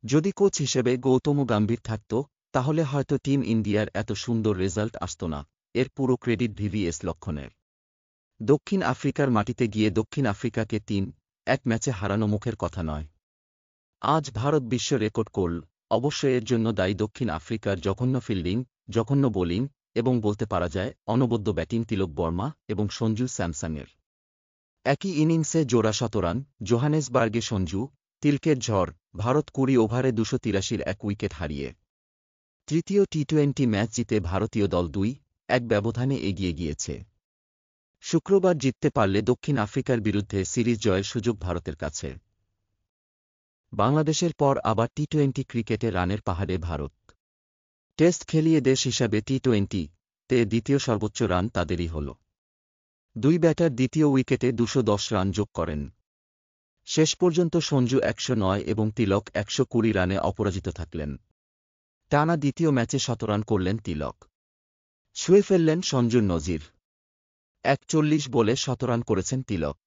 যদি কোচ হিসেবে গৌতম গম্ভীর থাকত, তাহলে হয়তো টিম ইন্ডিয়ার এত সুন্দর রেজাল্ট আসত না। এর পুরো ক্রেডিট ভিভিএস লক্ষ্মণের। দক্ষিণ আফ্রিকার মাটিতে গিয়ে দক্ষিণ আফ্রিকাকে ৩-১ ম্যাচে হারানো মুখের কথা নয়। আজ ভারত বিশ্ব রেকর্ড করল। অবশ্যই এর জন্য দায়ী দক্ষিণ আফ্রিকার জঘন্য ফিল্ডিং, জঘন্য বোলিং এবং বলতে পারা যায় অনবদ্য ব্যাটিং তিলক বর্মা এবং সঞ্জু স্যামসনের। একই ইনিংসে জোড়া শতরান, জোহানেসবার্গে সঞ্জু, তিলকের ঝড়, ভারত ২০ ওভারে ২৮৩-র ১ উইকেট হারিয়ে তৃতীয় টি-২০ ম্যাচ জিতে ভারতীয় দল ২-১ ব্যবধানে এগিয়ে গিয়েছে। শুক্রবার জিততে পারলে দক্ষিণ আফ্রিকার বিরুদ্ধে সিরিজ জয়ের সুযোগ ভারতের কাছে। বাংলাদেশের পর আবার টি-২০ ক্রিকেটে রানের পাহাড়ে ভারত। টেস্ট খেলিয়ে দেশ হিসাবে টি-২০-তে দ্বিতীয় সর্বোচ্চ রান তাদেরই হল। ২ ব্যাটার দ্বিতীয় উইকেটে ২১০ রান যোগ করেন। শেষ পর্যন্ত সঞ্জু ১০৯ এবং তিলক ১২০ রানে অপরাজিত থাকলেন। টানা দ্বিতীয় ম্যাচে শতরান করলেন তিলক। ছুঁয়ে ফেললেন সঞ্জুর নজির। ৪১ বলে শতরান করেছেন তিলক।